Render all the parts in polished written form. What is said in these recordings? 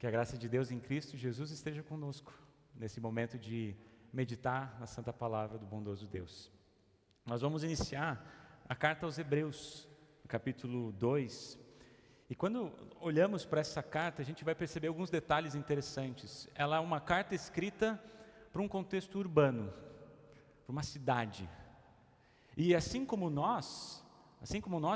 Que a graça de Deus em Cristo Jesus esteja conosco nesse momento de meditar na Santa Palavra do bondoso Deus. Nós vamos iniciar a carta aos Hebreus, no capítulo 2. E quando olhamos para essa carta, a gente vai perceber alguns detalhes interessantes. Ela é uma carta escrita para um contexto urbano, para uma cidade. E assim como nós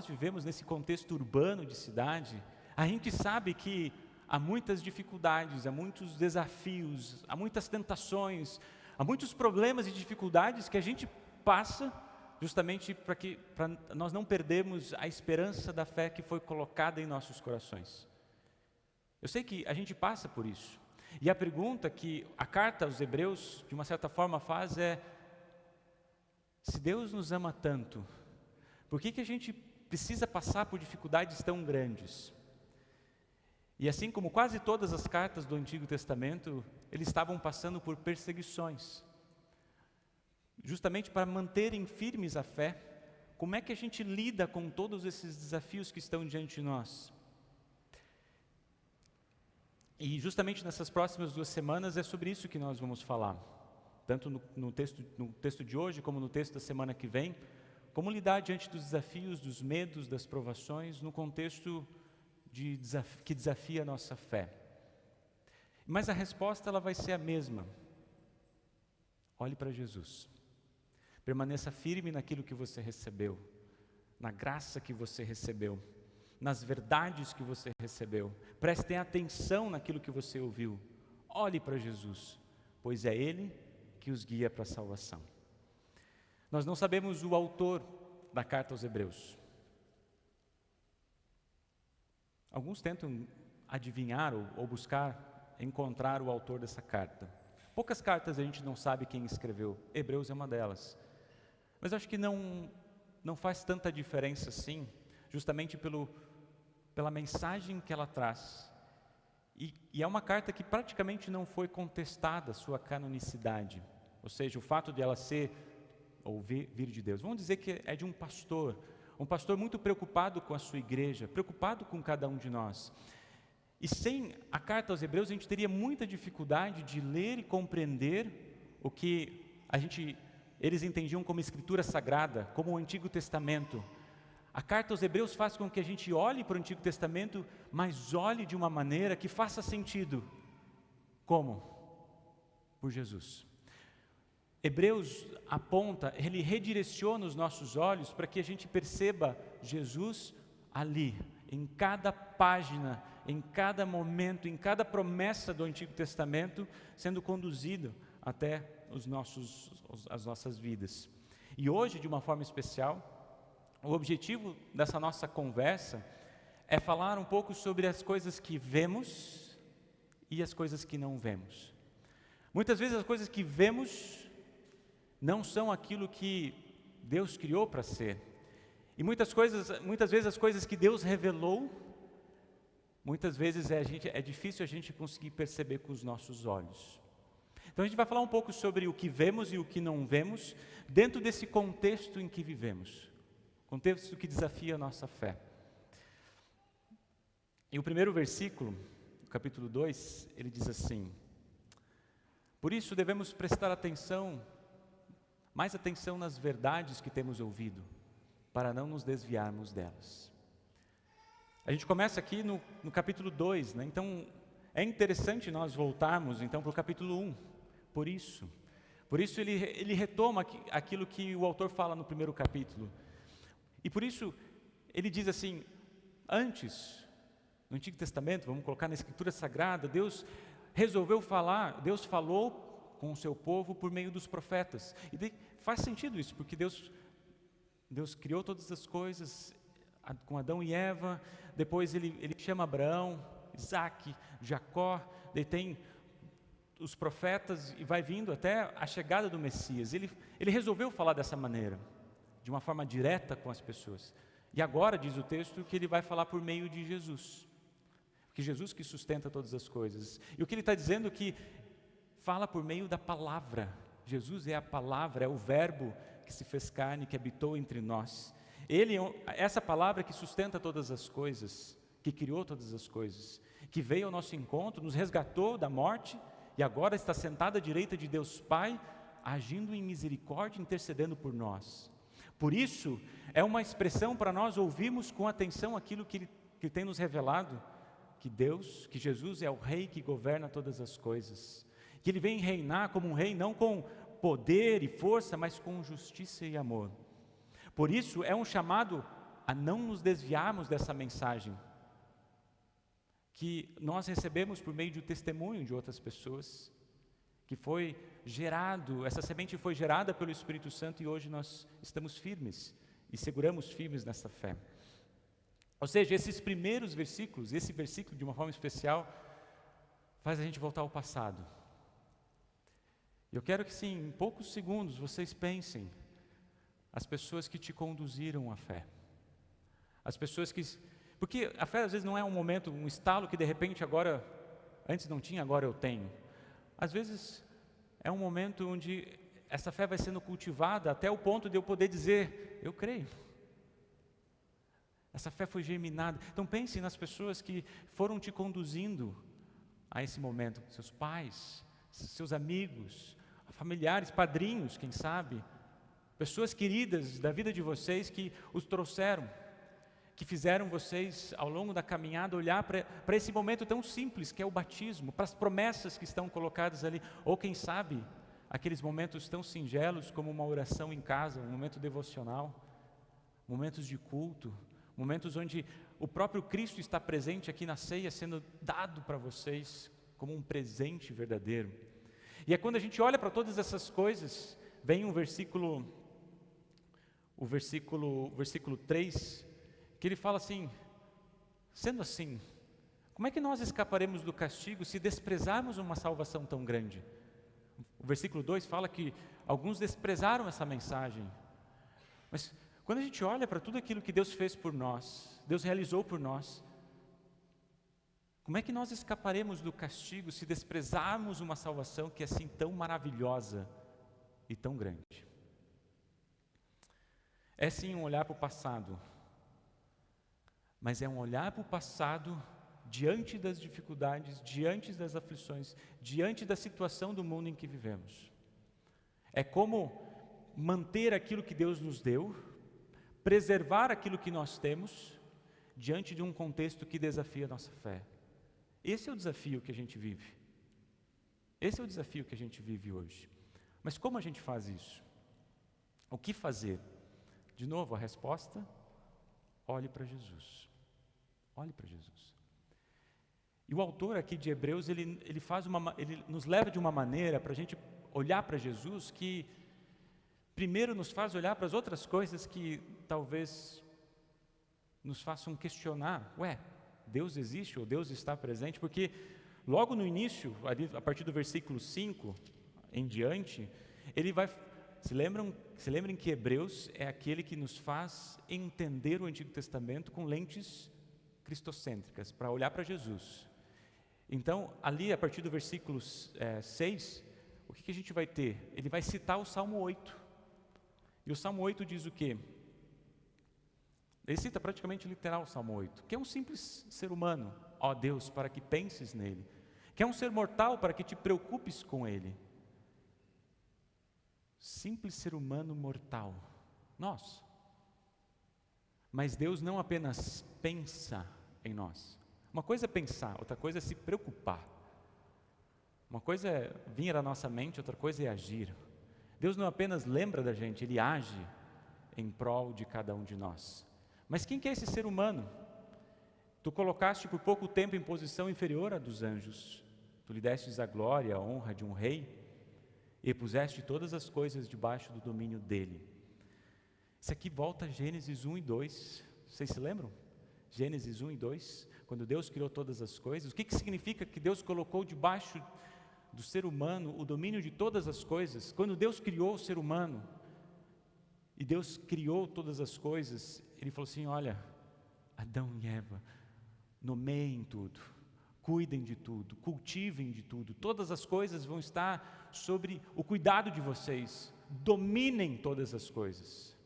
vivemos nesse contexto urbano de cidade, a gente sabe que há muitas dificuldades, há muitos desafios, há muitas tentações, há muitos problemas e dificuldades que a gente passa justamente para nós não perdermos a esperança da fé que foi colocada em nossos corações. Eu sei que a gente passa por isso. E a pergunta que a carta aos Hebreus, de uma certa forma, faz é: se Deus nos ama tanto, por que a gente precisa passar por dificuldades tão grandes? E assim como quase todas as cartas do Antigo Testamento, eles estavam passando por perseguições. Justamente para manterem firmes a fé, como é que a gente lida com todos esses desafios que estão diante de nós? E justamente nessas próximas 2 semanas é sobre isso que nós vamos falar. Tanto no texto de hoje, como no texto da semana que vem. Como lidar diante dos desafios, dos medos, das provações, no contexto que desafia a nossa fé. Mas a resposta ela vai ser a mesma. Olhe para Jesus. Permaneça firme naquilo que você recebeu, na graça que você recebeu, nas verdades que você recebeu. Prestem atenção naquilo que você ouviu. Olhe para Jesus, pois é Ele que os guia para a salvação. Nós não sabemos o autor da carta aos Hebreus. Alguns tentam adivinhar ou buscar encontrar o autor dessa carta. Poucas cartas a gente não sabe quem escreveu. Hebreus é uma delas. Mas acho que não faz tanta diferença assim, justamente pela mensagem que ela traz. E é uma carta que praticamente não foi contestada a sua canonicidade. Ou seja, o fato de ela ser ou vir de Deus. Vamos dizer que é de um pastor muito preocupado com a sua igreja, preocupado com cada um de nós. E sem a carta aos Hebreus, a gente teria muita dificuldade de ler e compreender o que eles entendiam como escritura sagrada, como o Antigo Testamento. A carta aos Hebreus faz com que a gente olhe para o Antigo Testamento, mas olhe de uma maneira que faça sentido. Como? Por Jesus. Hebreus aponta, ele redireciona os nossos olhos para que a gente perceba Jesus ali, em cada página, em cada momento, em cada promessa do Antigo Testamento, sendo conduzido até as nossas vidas. E hoje, de uma forma especial, o objetivo dessa nossa conversa é falar um pouco sobre as coisas que vemos e as coisas que não vemos. Muitas vezes as coisas que vemos não são aquilo que Deus criou para ser. E muitas vezes as coisas que Deus revelou, muitas vezes é difícil a gente conseguir perceber com os nossos olhos. Então a gente vai falar um pouco sobre o que vemos e o que não vemos, dentro desse contexto em que vivemos. Contexto que desafia a nossa fé. E o primeiro versículo, capítulo 2, ele diz assim: por isso devemos prestar mais atenção nas verdades que temos ouvido, para não nos desviarmos delas. A gente começa aqui no capítulo 2, né? Então é interessante nós voltarmos então para o capítulo 1. Por isso ele retoma aquilo que o autor fala no primeiro capítulo. E por isso ele diz assim: antes, no Antigo Testamento, vamos colocar na Escritura Sagrada, Deus falou com o seu povo por meio dos profetas. E faz sentido isso, porque Deus criou todas as coisas com Adão e Eva, depois ele chama Abraão, Isaac, Jacó, daí tem os profetas e vai vindo até a chegada do Messias. Ele resolveu falar dessa maneira, de uma forma direta com as pessoas. E agora diz o texto que ele vai falar por meio de Jesus, que Jesus que sustenta todas as coisas. E o que ele está dizendo é que fala por meio da palavra. Jesus é a palavra, é o verbo que se fez carne, que habitou entre nós. Ele é essa palavra que sustenta todas as coisas, que criou todas as coisas. que veio ao nosso encontro, nos resgatou da morte e agora está sentado à direita de Deus Pai, agindo em misericórdia, intercedendo por nós. Por isso, é uma expressão para nós ouvirmos com atenção aquilo que Ele tem nos revelado, que Jesus é o Rei que governa todas as coisas, que Ele vem reinar como um rei, não com poder e força, mas com justiça e amor. Por isso, é um chamado a não nos desviarmos dessa mensagem, que nós recebemos por meio do testemunho de outras pessoas, que foi gerado, essa semente foi gerada pelo Espírito Santo e hoje nós estamos firmes e seguramos firmes nessa fé. Ou seja, esses primeiros versículos, esse versículo de uma forma especial, faz a gente voltar ao passado. Eu quero que sim, em poucos segundos vocês pensem as pessoas que te conduziram à fé. As pessoas que... Porque a fé às vezes não é um momento, um estalo que de repente agora, antes não tinha, agora eu tenho. Às vezes é um momento onde essa fé vai sendo cultivada até o ponto de eu poder dizer, eu creio. Essa fé foi germinada. Então pense nas pessoas que foram te conduzindo a esse momento. Seus pais, seus amigos, familiares, padrinhos, quem sabe. Pessoas queridas da vida de vocês que os trouxeram, que fizeram vocês, ao longo da caminhada, olhar para esse momento tão simples que é o batismo, para as promessas que estão colocadas ali, ou quem sabe, aqueles momentos tão singelos como uma oração em casa, um momento devocional, momentos de culto, momentos onde o próprio Cristo está presente aqui na ceia, sendo dado para vocês como um presente verdadeiro. E é quando a gente olha para todas essas coisas, vem o versículo 3, que ele fala assim, sendo assim, como é que nós escaparemos do castigo se desprezarmos uma salvação tão grande? O versículo 2 fala que alguns desprezaram essa mensagem, mas quando a gente olha para tudo aquilo que Deus fez por nós, Deus realizou por nós, como é que nós escaparemos do castigo se desprezarmos uma salvação que é assim tão maravilhosa e tão grande? É sim um olhar para o passado, mas é um olhar para o passado diante das dificuldades, diante das aflições, diante da situação do mundo em que vivemos. É como manter aquilo que Deus nos deu, preservar aquilo que nós temos, diante de um contexto que desafia a nossa fé. Esse é o desafio que a gente vive. Esse é o desafio que a gente vive hoje. Mas como a gente faz isso? O que fazer? De novo, a resposta: olhe para Jesus. Olhe para Jesus. E o autor aqui de Hebreus, ele nos leva de uma maneira para a gente olhar para Jesus, que primeiro nos faz olhar para as outras coisas que talvez nos façam questionar, Deus existe ou Deus está presente? Porque logo no início, a partir do versículo 5 em diante, ele vai... Se lembrem que Hebreus é aquele que nos faz entender o Antigo Testamento com lentes cristocêntricas, para olhar para Jesus. Então, ali a partir do versículo 6, o que a gente vai ter? Ele vai citar o Salmo 8. E o Salmo 8 diz o quê? Ele cita praticamente literal o Salmo 8, que é um simples ser humano, ó Deus, para que penses nele, que é um ser mortal para que te preocupes com ele. Simples ser humano mortal, nós. Mas Deus não apenas pensa em nós. Uma coisa é pensar, outra coisa é se preocupar. Uma coisa é vir à nossa mente, outra coisa é agir. Deus não apenas lembra da gente, Ele age em prol de cada um de nós. Mas quem que é esse ser humano? Tu colocaste por pouco tempo em posição inferior à dos anjos. Tu lhe destes a glória, a honra de um rei, e puseste todas as coisas debaixo do domínio dele. Isso aqui volta a Gênesis 1 e 2. Vocês se lembram? Gênesis 1 e 2, quando Deus criou todas as coisas. O que significa que Deus colocou debaixo do ser humano o domínio de todas as coisas? Quando Deus criou o ser humano, e Deus criou todas as coisas, Ele falou assim, olha, Adão e Eva, nomeiem tudo, cuidem de tudo, cultivem de tudo, todas as coisas vão estar sobre o cuidado de vocês, dominem todas as coisas.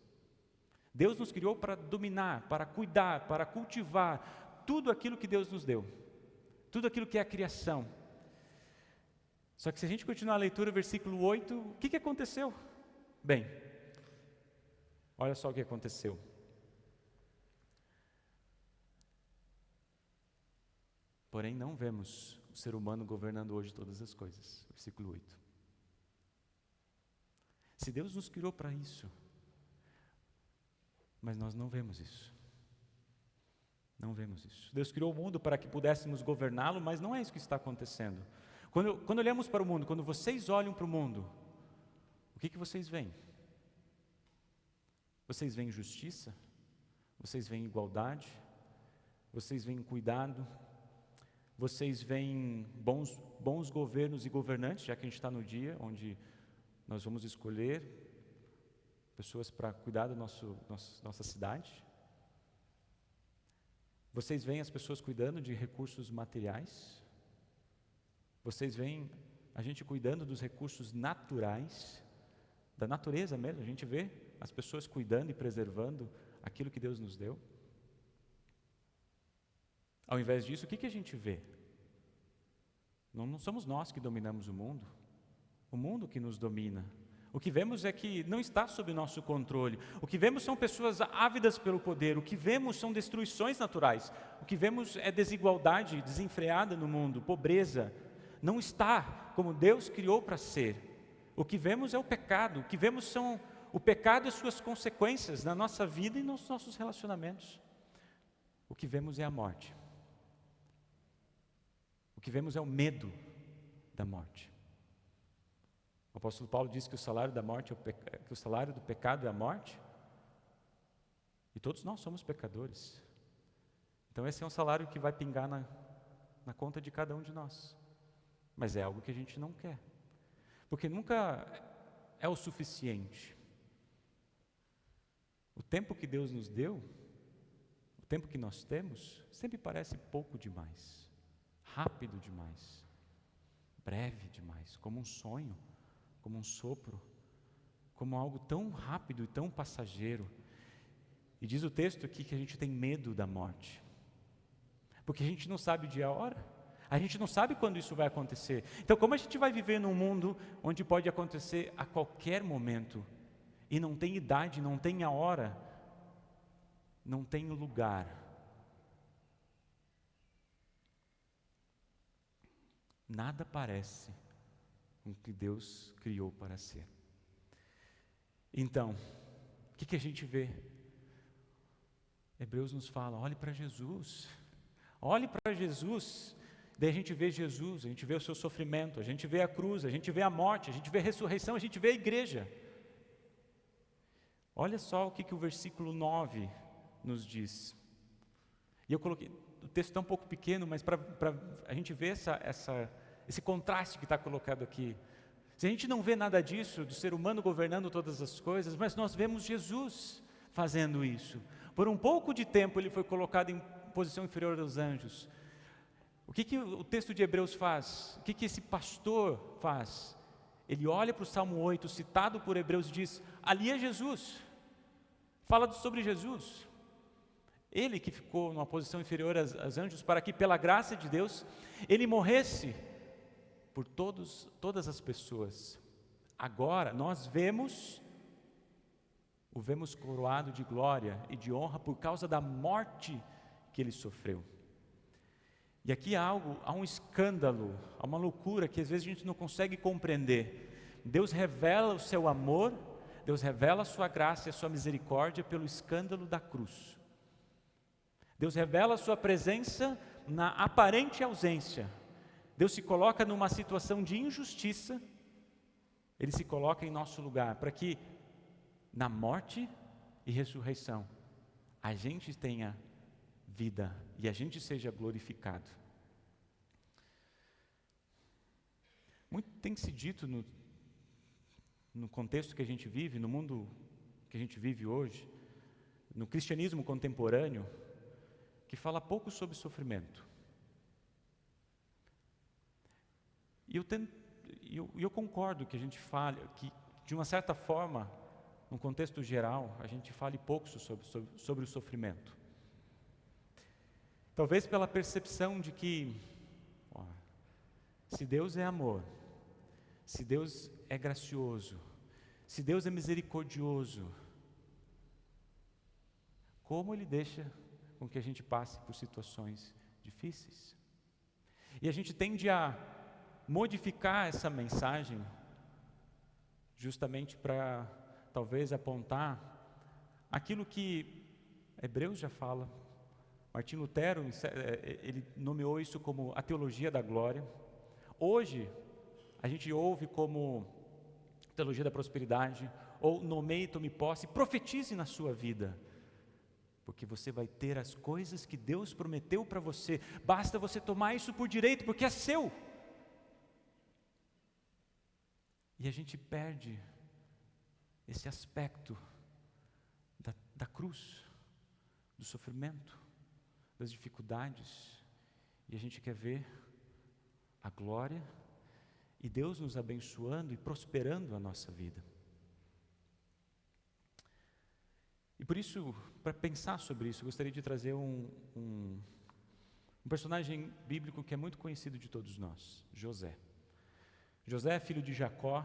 Deus nos criou para dominar, para cuidar, para cultivar tudo aquilo que Deus nos deu. tudo aquilo que é a criação. Só que se a gente continuar a leitura, versículo 8, o que aconteceu? Bem, olha só o que aconteceu. Porém, não vemos o ser humano governando hoje todas as coisas. Versículo 8. Se Deus nos criou para isso, mas nós não vemos isso. Não vemos isso. Deus criou o mundo para que pudéssemos governá-lo, mas não é isso que está acontecendo. Quando olhamos para o mundo, quando vocês olham para o mundo, o que vocês veem? Vocês veem justiça? Vocês veem igualdade? Vocês veem cuidado? Vocês veem bons governos e governantes, já que a gente está no dia onde nós vamos escolher pessoas para cuidar da nossa cidade? Vocês veem as pessoas cuidando de recursos materiais? Vocês veem a gente cuidando dos recursos naturais, da natureza mesmo? A gente vê as pessoas cuidando e preservando aquilo que Deus nos deu? Ao invés disso, o que a gente vê? Não somos nós que dominamos o mundo que nos domina. O que vemos é que não está sob nosso controle. O que vemos são pessoas ávidas pelo poder. O que vemos são destruições naturais. O que vemos é desigualdade desenfreada no mundo, pobreza. Não está como Deus criou para ser. O que vemos é o pecado. O que vemos são o pecado e suas consequências na nossa vida e nos nossos relacionamentos. O que vemos é a morte. O que vemos é o medo da morte. O apóstolo Paulo diz que o salário da morte que o salário do pecado é a morte. E todos nós somos pecadores. Então esse é um salário que vai pingar na conta de cada um de nós. Mas é algo que a gente não quer. Porque nunca é o suficiente. O tempo que Deus nos deu, o tempo que nós temos, sempre parece pouco demais. Rápido demais. Breve demais, como um sonho. Como um sopro, como algo tão rápido e tão passageiro. E diz o texto aqui que a gente tem medo da morte, porque a gente não sabe o dia e a hora, a gente não sabe quando isso vai acontecer. Então, como a gente vai viver num mundo onde pode acontecer a qualquer momento, e não tem idade, não tem a hora, não tem o lugar? Nada parece com o que Deus criou para ser. Então, o que a gente vê? Hebreus nos fala, olhe para Jesus. Olhe para Jesus. Daí a gente vê Jesus, a gente vê o seu sofrimento, a gente vê a cruz, a gente vê a morte, a gente vê a ressurreição, a gente vê a igreja. Olha só o que o versículo 9 nos diz. E eu coloquei, o texto está um pouco pequeno, mas para a gente ver esse contraste que está colocado aqui. Se a gente não vê nada disso, do ser humano governando todas as coisas, mas nós vemos Jesus fazendo isso. Por um pouco de tempo ele foi colocado em posição inferior aos anjos. O que o texto de Hebreus faz? O que esse pastor faz? Ele olha para o Salmo 8, citado por Hebreus, e diz, ali é Jesus. Fala sobre Jesus. Ele que ficou numa posição inferior aos anjos, para que pela graça de Deus, ele morresse por todas as pessoas. Agora nós o vemos coroado de glória e de honra por causa da morte que ele sofreu. E aqui há um escândalo, há uma loucura que às vezes a gente não consegue compreender. Deus revela o seu amor, Deus revela a sua graça e a sua misericórdia pelo escândalo da cruz. Deus revela a sua presença na aparente ausência. Deus se coloca numa situação de injustiça, Ele se coloca em nosso lugar, para que na morte e ressurreição a gente tenha vida e a gente seja glorificado. Muito tem se dito no contexto que a gente vive, no mundo que a gente vive hoje, no cristianismo contemporâneo, que fala pouco sobre sofrimento. E eu concordo que a gente fale, que de uma certa forma, no contexto geral, a gente fale pouco sobre o sofrimento. Talvez pela percepção de que Se Deus é amor, se Deus é gracioso, se Deus é misericordioso, como Ele deixa com que a gente passe por situações difíceis? E a gente tende a modificar essa mensagem justamente para talvez apontar aquilo que Hebreus já fala. Martinho Lutero, ele nomeou isso como a teologia da glória. Hoje, a gente ouve como teologia da prosperidade, ou nomeie, tome posse, profetize na sua vida, porque você vai ter as coisas que Deus prometeu para você, basta você tomar isso por direito, porque é seu. E a gente perde esse aspecto da cruz, do sofrimento, das dificuldades, e a gente quer ver a glória e Deus nos abençoando e prosperando a nossa vida. E por isso, para pensar sobre isso, eu gostaria de trazer um personagem bíblico que é muito conhecido de todos nós, José. José, filho de Jacó,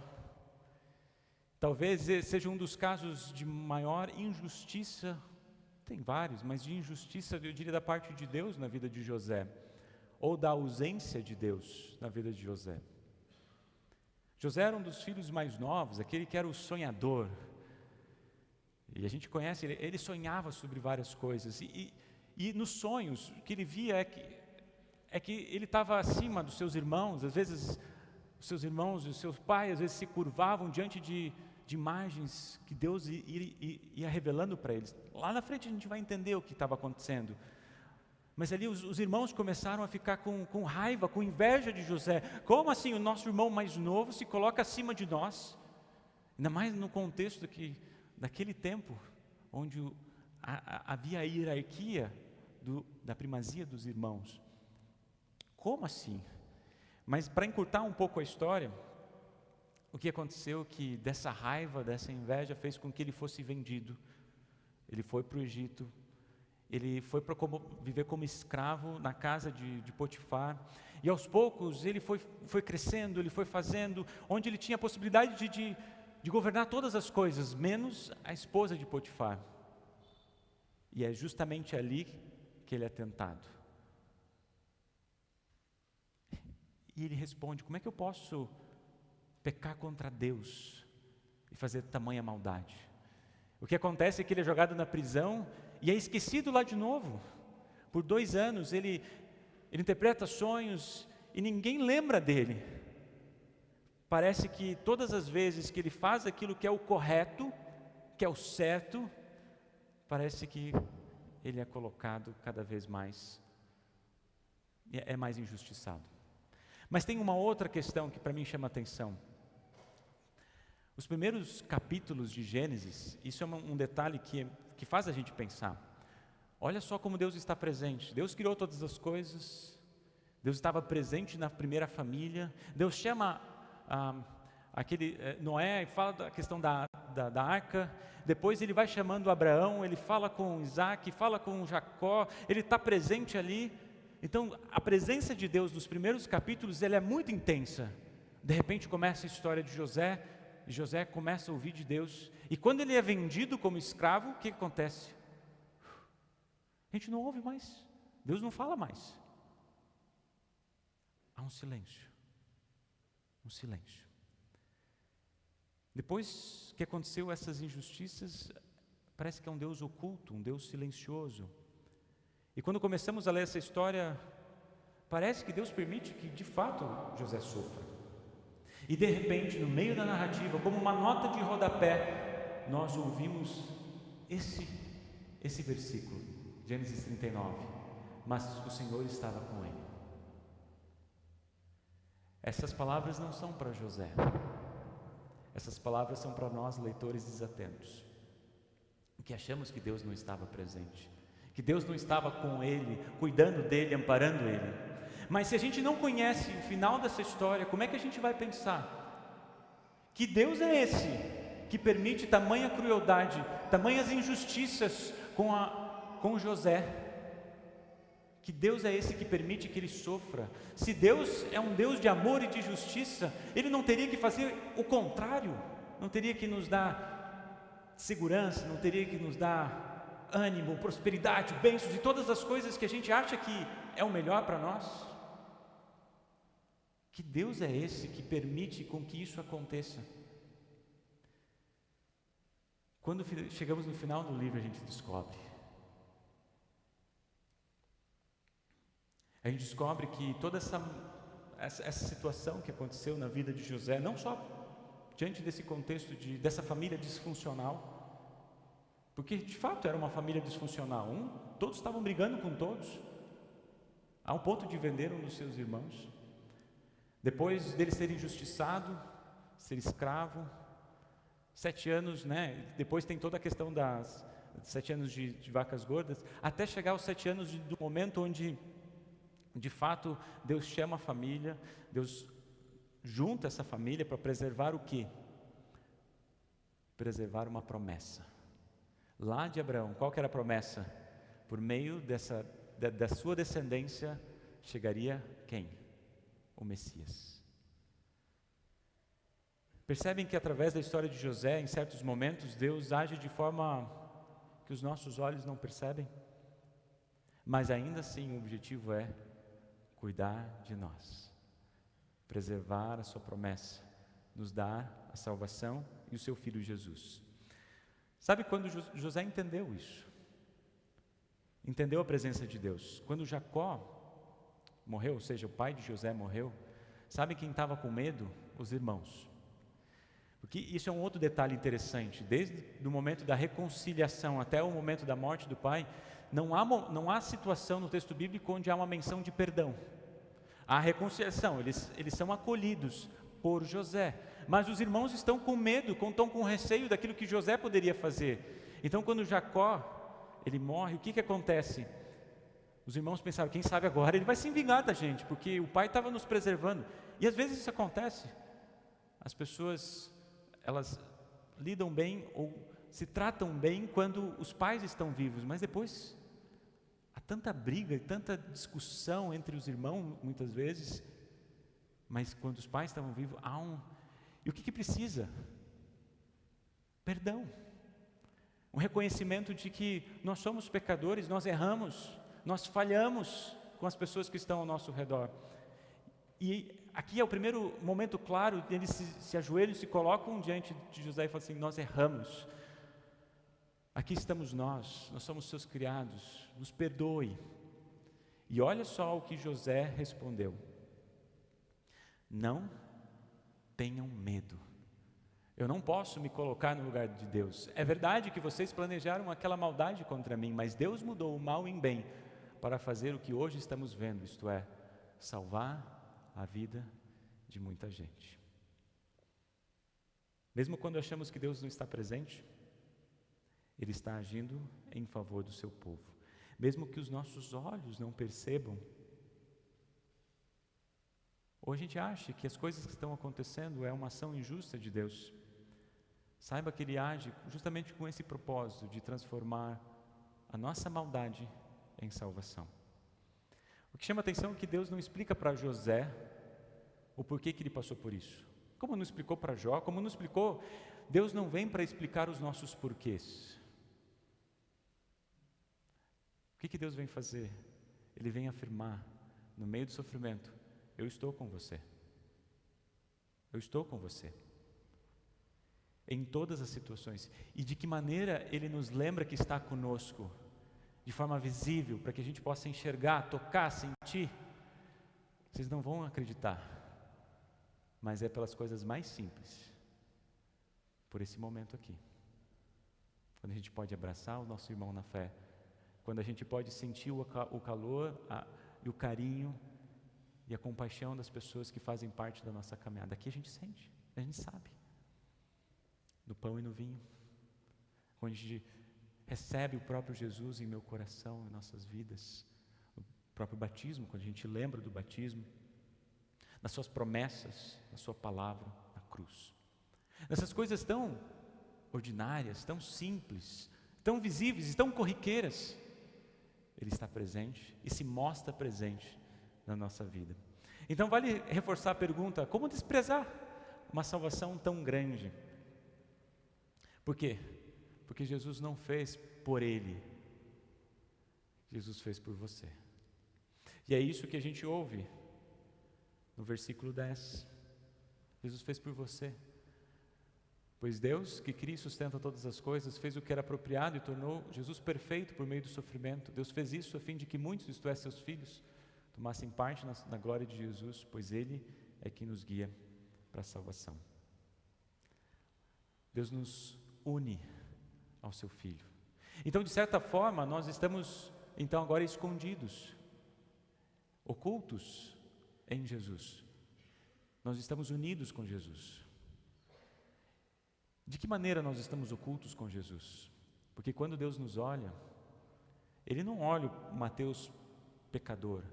talvez seja um dos casos de maior injustiça, tem vários, mas de injustiça, eu diria, da parte de Deus na vida de José, ou da ausência de Deus na vida de José. José era um dos filhos mais novos, aquele que era o sonhador, e a gente conhece, ele sonhava sobre várias coisas, e nos sonhos, o que ele via é que ele estava acima dos seus irmãos. Às vezes, os seus irmãos e os seus pais, às vezes se curvavam diante de imagens que Deus ia revelando para eles. Lá na frente a gente vai entender o que estava acontecendo. Mas ali os irmãos começaram a ficar com raiva, com inveja de José. Como assim o nosso irmão mais novo se coloca acima de nós? Ainda mais no contexto daquele tempo, onde havia a hierarquia da primazia dos irmãos. Como assim? Mas para encurtar um pouco a história, o que aconteceu que dessa raiva, dessa inveja, fez com que ele fosse vendido. Ele foi para o Egito, ele foi para viver como escravo na casa de Potifar, e aos poucos ele foi crescendo, ele foi fazendo, onde ele tinha a possibilidade de governar todas as coisas, menos a esposa de Potifar. E é justamente ali que ele é tentado. E ele responde: como é que eu posso pecar contra Deus e fazer tamanha maldade? O que acontece é que ele é jogado na prisão e é esquecido lá de novo. Por 2 anos ele interpreta sonhos e ninguém lembra dele. Parece que todas as vezes que ele faz aquilo que é o correto, que é o certo, parece que ele é colocado cada vez mais, é mais injustiçado. Mas tem uma outra questão que para mim chama a atenção. Os primeiros capítulos de Gênesis, isso é um detalhe que faz a gente pensar. Olha só como Deus está presente. Deus criou todas as coisas, Deus estava presente na primeira família. Deus chama Noé e fala da questão da arca. Depois ele vai chamando Abraão, ele fala com Isaac, fala com Jacó, ele está presente ali. Então, a presença de Deus nos primeiros capítulos, ela é muito intensa. De repente começa a história de José, e José começa a ouvir de Deus, e quando ele é vendido como escravo, o que acontece? A gente não ouve mais, Deus não fala mais. Há um silêncio. Depois que aconteceu essas injustiças, parece que é um Deus oculto, um Deus silencioso. E quando começamos a ler essa história, parece que Deus permite que de fato José sofra. E de repente, no meio da narrativa, como uma nota de rodapé, nós ouvimos esse versículo, Gênesis 39. Mas o Senhor estava com ele. Essas palavras não são para José. Essas palavras são para nós, leitores desatentos, que achamos que Deus não estava presente, que Deus não estava com ele, cuidando dele, amparando ele. Mas se a gente não conhece o final dessa história, como é que a gente vai pensar? Que Deus é esse que permite tamanha crueldade, tamanhas injustiças com José, Que Deus é esse que permite que ele sofra? Se Deus é um Deus de amor e de justiça, Ele não teria que fazer o contrário? Não teria que nos dar segurança, não teria que nos dar ânimo, prosperidade, bênçãos e todas as coisas que a gente acha que é o melhor para nós? Que Deus é esse que permite com que isso aconteça? Quando chegamos no final do livro, a gente descobre. A gente descobre que toda essa situação que aconteceu na vida de José, não só diante desse contexto dessa família disfuncional, porque de fato era uma família disfuncional, todos estavam brigando com todos, ao ponto de vender um dos seus irmãos, depois dele ser injustiçado, ser escravo, 7 anos, depois tem toda a questão das 7 anos de vacas gordas, até chegar aos 7 anos do momento onde de fato Deus chama a família, Deus junta essa família para preservar o quê? Preservar uma promessa. Lá de Abraão, qual que era a promessa? Por meio da sua descendência chegaria quem? O Messias. Percebem que através da história de José, em certos momentos, Deus age de forma que os nossos olhos não percebem? Mas ainda assim o objetivo é cuidar de nós, preservar a sua promessa, nos dar a salvação e o seu Filho Jesus. Sabe quando José entendeu isso? Entendeu a presença de Deus? Quando Jacó morreu, ou seja, o pai de José morreu, sabe quem estava com medo? Os irmãos. Porque isso é um outro detalhe interessante, desde o momento da reconciliação até o momento da morte do pai, não há situação no texto bíblico onde há uma menção de perdão. Há reconciliação, eles são acolhidos por José, mas os irmãos estão com medo, estão com receio daquilo que José poderia fazer. Então quando Jacó, ele morre, o que acontece? Os irmãos pensaram, quem sabe agora ele vai se vingar da gente, porque o pai estava nos preservando. E às vezes isso acontece, as pessoas, elas lidam bem ou se tratam bem quando os pais estão vivos, mas depois há tanta briga e tanta discussão entre os irmãos, muitas vezes, mas quando os pais estavam vivos, E o que precisa? Perdão. Um reconhecimento de que nós somos pecadores, nós erramos, nós falhamos com as pessoas que estão ao nosso redor. E aqui é o primeiro momento claro, eles se ajoelham, se colocam diante de José e falam assim, nós erramos. Aqui estamos nós somos seus criados, nos perdoe. E olha só o que José respondeu: não tenham medo, eu não posso me colocar no lugar de Deus. É verdade que vocês planejaram aquela maldade contra mim, mas Deus mudou o mal em bem, para fazer o que hoje estamos vendo, isto é, salvar a vida de muita gente. Mesmo quando achamos que Deus não está presente, Ele está agindo em favor do seu povo. Mesmo que os nossos olhos não percebam, ou a gente acha que as coisas que estão acontecendo é uma ação injusta de Deus, saiba que Ele age justamente com esse propósito de transformar a nossa maldade em salvação. O que chama a atenção é que Deus não explica para José o porquê que ele passou por isso. Como não explicou para Jó, como não explicou, Deus não vem para explicar os nossos porquês. O que Deus vem fazer? Ele vem afirmar, no meio do sofrimento, eu estou com você. Eu estou com você. Em todas as situações. E de que maneira Ele nos lembra que está conosco? De forma visível, para que a gente possa enxergar, tocar, sentir. Vocês não vão acreditar, mas é pelas coisas mais simples. Por esse momento aqui. Quando a gente pode abraçar o nosso irmão na fé, quando a gente pode sentir o calor e o carinho e a compaixão das pessoas que fazem parte da nossa caminhada. Aqui a gente sente, a gente sabe. No pão e no vinho. Quando a gente recebe o próprio Jesus em meu coração, em nossas vidas. O próprio batismo, quando a gente lembra do batismo. Nas suas promessas, na sua palavra, na cruz. Nessas coisas tão ordinárias, tão simples, tão visíveis e tão corriqueiras. Ele está presente e se mostra presente na nossa vida. Então vale reforçar a pergunta: como desprezar uma salvação tão grande? Por quê? Porque Jesus não fez por ele, Jesus fez por você. E é isso que a gente ouve no versículo 10. Jesus fez por você. Pois Deus, que cria e sustenta todas as coisas, fez o que era apropriado e tornou Jesus perfeito por meio do sofrimento. Deus fez isso a fim de que muitos, isto é, seus filhos, tomassem parte na glória de Jesus, pois Ele é quem nos guia para a salvação. Deus nos une ao seu Filho. Então, de certa forma, nós estamos então agora escondidos, ocultos em Jesus. Nós estamos unidos com Jesus. De que maneira nós estamos ocultos com Jesus? Porque quando Deus nos olha, Ele não olha o Mateus pecador,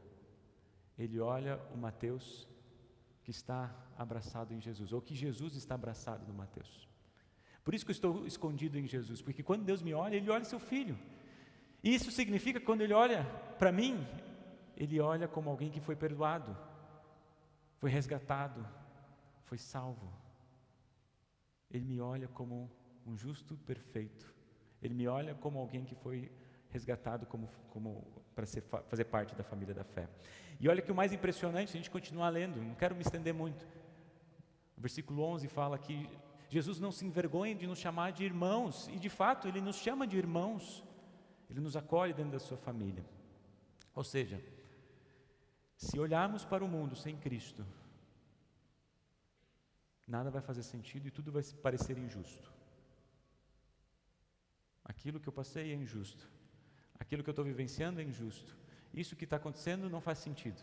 Ele olha o Mateus que está abraçado em Jesus, ou que Jesus está abraçado no Mateus. Por isso que eu estou escondido em Jesus, porque quando Deus me olha, Ele olha seu Filho. E isso significa que quando Ele olha para mim, Ele olha como alguém que foi perdoado, foi resgatado, foi salvo. Ele me olha como um justo perfeito. Ele me olha como alguém que foi resgatado para fazer parte da família da fé. E olha que o mais impressionante, se a gente continuar lendo, não quero me estender muito. O versículo 11 fala que Jesus não se envergonha de nos chamar de irmãos, e de fato Ele nos chama de irmãos. Ele nos acolhe dentro da sua família. Ou seja, se olharmos para o mundo sem Cristo, nada vai fazer sentido e tudo vai parecer injusto. Aquilo que eu passei é injusto. Aquilo que eu estou vivenciando é injusto. Isso que está acontecendo não faz sentido.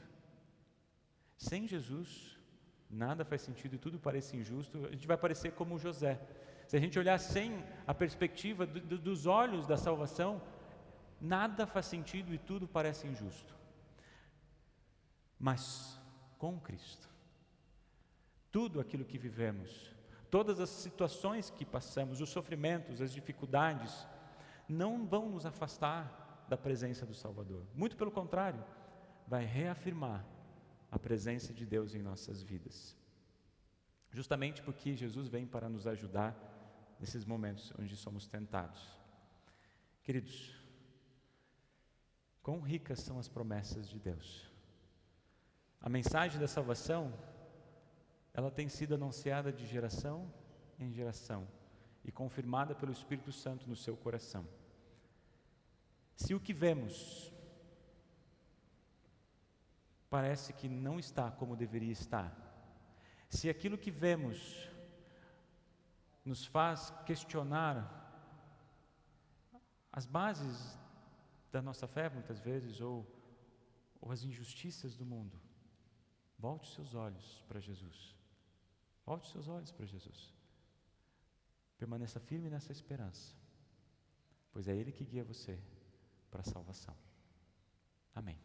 Sem Jesus, nada faz sentido e tudo parece injusto. A gente vai parecer como José. Se a gente olhar sem a perspectiva dos olhos da salvação, nada faz sentido e tudo parece injusto. Mas com Cristo, tudo aquilo que vivemos, todas as situações que passamos, os sofrimentos, as dificuldades, não vão nos afastar da presença do Salvador. Muito pelo contrário, vai reafirmar a presença de Deus em nossas vidas. Justamente porque Jesus vem para nos ajudar nesses momentos onde somos tentados. Queridos, quão ricas são as promessas de Deus. A mensagem da salvação, ela tem sido anunciada de geração em geração e confirmada pelo Espírito Santo no seu coração. Se o que vemos parece que não está como deveria estar, se aquilo que vemos nos faz questionar as bases da nossa fé, muitas vezes, ou as injustiças do mundo, volte os seus olhos para Jesus. Volte os seus olhos para Jesus. Permaneça firme nessa esperança, pois é Ele que guia você para a salvação. Amém.